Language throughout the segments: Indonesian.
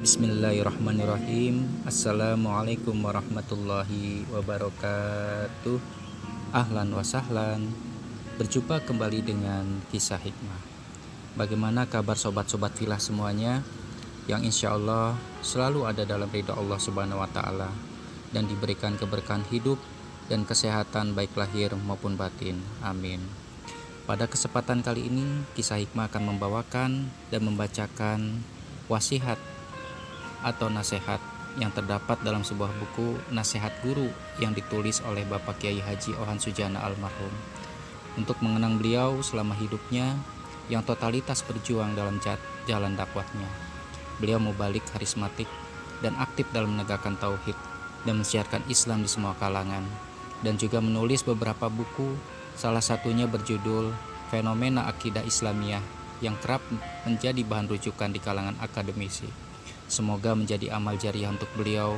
Bismillahirrahmanirrahim. Assalamualaikum warahmatullahi wabarakatuh. Ahlan wa sahlan. Berjumpa kembali dengan kisah hikmah. Bagaimana kabar sobat-sobat filah semuanya yang insya Allah selalu ada dalam ridha Allah Subhanahu wa Ta'ala dan diberikan keberkahan hidup dan kesehatan baik lahir maupun batin. Amin. Pada kesempatan kali ini, kisah hikmah akan membawakan dan membacakan wasiat atau nasihat yang terdapat dalam sebuah buku Nasihat Guru yang ditulis oleh Bapak Kiai Haji Ohan Sujana almarhum untuk mengenang beliau selama hidupnya yang totalitas berjuang dalam jalan dakwahnya. Beliau mubalik karismatik dan aktif dalam menegakkan tauhid dan mensiarkan Islam di semua kalangan, dan juga menulis beberapa buku, salah satunya berjudul Fenomena Akidah Islamiyah yang kerap menjadi bahan rujukan di kalangan akademisi. Semoga menjadi amal jariah untuk beliau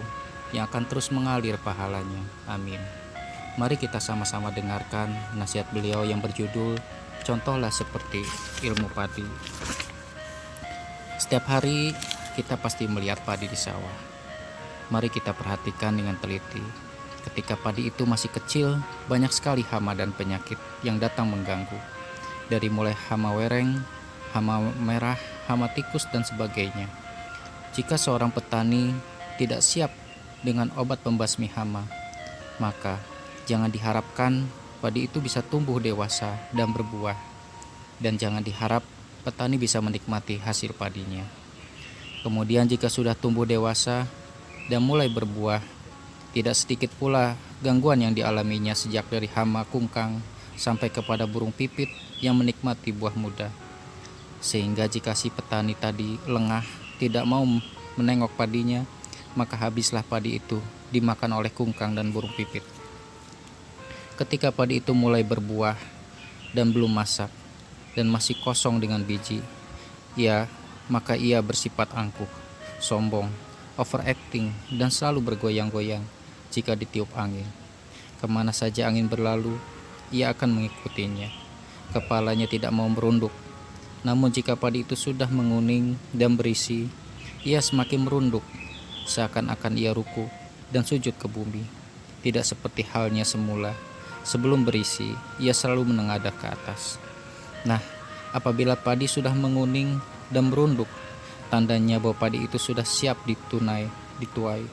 yang akan terus mengalir pahalanya. Amin. Mari kita sama-sama dengarkan nasihat beliau yang berjudul Contohlah Seperti Ilmu Padi. Setiap hari kita pasti melihat padi di sawah. Mari kita perhatikan dengan teliti. Ketika padi itu masih kecil, banyak sekali hama dan penyakit yang datang mengganggu. Dari mulai hama wereng, hama merah, hama tikus, dan sebagainya. Jika seorang petani tidak siap dengan obat pembasmi hama, maka jangan diharapkan padi itu bisa tumbuh dewasa dan berbuah. Dan jangan diharap petani bisa menikmati hasil padinya. Kemudian jika sudah tumbuh dewasa dan mulai berbuah, tidak sedikit pula gangguan yang dialaminya sejak dari hama kungkang sampai kepada burung pipit yang menikmati buah muda. Sehingga jika si petani tadi lengah tidak mau menengok padinya, maka habislah padi itu dimakan oleh kungkang dan burung pipit. Ketika padi itu mulai berbuah dan belum masak dan masih kosong dengan biji, maka ia bersifat angkuh, sombong, overacting, dan selalu bergoyang-goyang jika ditiup angin. Kemana saja angin berlalu, ia akan mengikutinya. Kepalanya tidak mau merunduk. Namun jika padi itu sudah menguning dan berisi, ia semakin merunduk, seakan-akan ia ruku dan sujud ke bumi. Tidak seperti halnya semula. Sebelum berisi, ia selalu menengadah ke atas. Nah, apabila padi sudah menguning dan merunduk, tandanya bahwa padi itu sudah siap dituai.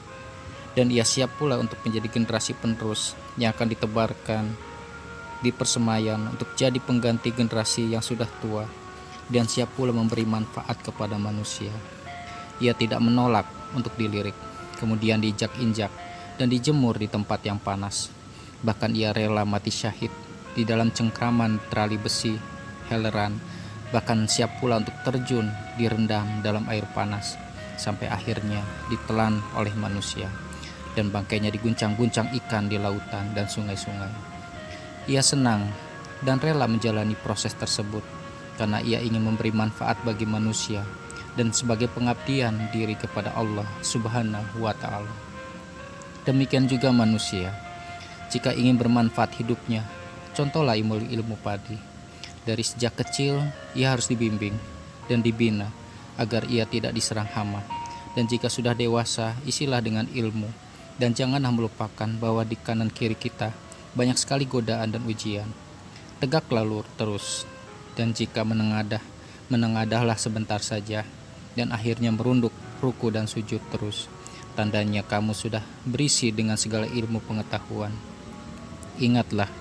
Dan ia siap pula untuk menjadi generasi penerus yang akan ditebarkan di persemayan untuk jadi pengganti generasi yang sudah tua, dan siap pula memberi manfaat kepada manusia. Ia tidak menolak untuk dilirik, kemudian diinjak-injak dan dijemur di tempat yang panas. Bahkan ia rela mati syahid di dalam cengkraman terali besi, heleran, bahkan siap pula untuk terjun direndam dalam air panas sampai akhirnya ditelan oleh manusia dan bangkainya diguncang-guncang ikan di lautan dan sungai-sungai. Ia senang dan rela menjalani proses tersebut karena ia ingin memberi manfaat bagi manusia dan sebagai pengabdian diri kepada Allah Subhanahu wa Ta'ala. Demikian juga manusia, jika ingin bermanfaat hidupnya, contohlah ilmu padi. Dari sejak kecil, ia harus dibimbing dan dibina agar ia tidak diserang hama. Dan jika sudah dewasa, isilah dengan ilmu. Dan janganlah melupakan bahwa di kanan kiri kita banyak sekali godaan dan ujian. Tegaklah lurus terus. Dan jika menengadahlah sebentar saja, dan akhirnya merunduk, ruku dan sujud terus. Tandanya kamu sudah berisi dengan segala ilmu pengetahuan. Ingatlah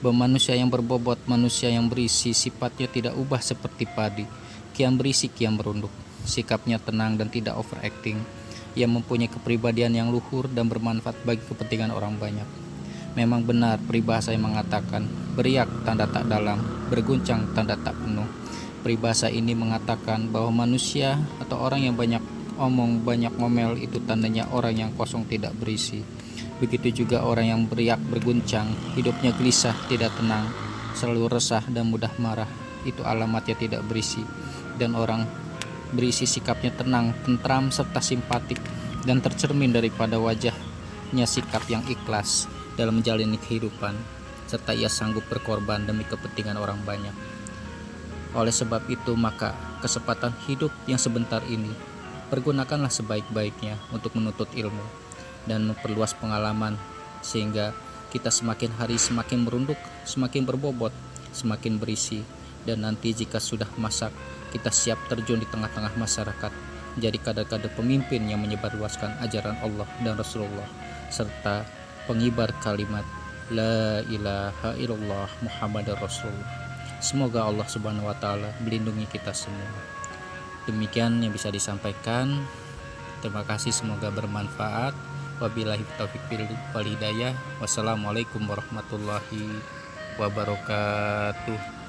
bahwa manusia yang berbobot, manusia yang berisi, sifatnya tidak ubah seperti padi, kian berisi kian merunduk. Sikapnya tenang dan tidak overacting. Ia mempunyai kepribadian yang luhur dan bermanfaat bagi kepentingan orang banyak. Memang benar peribahasa yang mengatakan beriak tanda tak dalam, berguncang tanda tak penuh. Peribahasa ini mengatakan bahwa manusia atau orang yang banyak omong, banyak ngomel itu tandanya orang yang kosong tidak berisi. Begitu juga orang yang beriak berguncang, hidupnya gelisah, tidak tenang, selalu resah dan mudah marah, itu alamatnya tidak berisi. Dan orang berisi sikapnya tenang, tentram, serta simpatik, dan tercermin daripada wajahnya sikap yang ikhlas dalam menjalani kehidupan, serta ia sanggup berkorban demi kepentingan orang banyak. Oleh sebab itu, maka kesempatan hidup yang sebentar ini Pergunakanlah sebaik-baiknya untuk menuntut ilmu dan memperluas pengalaman, sehingga kita semakin hari semakin merunduk, semakin berbobot, semakin berisi. Dan nanti jika sudah masak, kita siap terjun di tengah-tengah masyarakat, jadi kader-kader pemimpin yang menyebarluaskan ajaran Allah dan Rasulullah, serta pengibar kalimat La ilaha illallah Muhammadar Rasulullah. Semoga Allah Subhanahu wa taala melindungi kita semua. Demikian yang bisa disampaikan. Terima kasih, semoga bermanfaat. Wabillahi taufiq wal hidayah. Wassalamualaikum warahmatullahi wabarakatuh.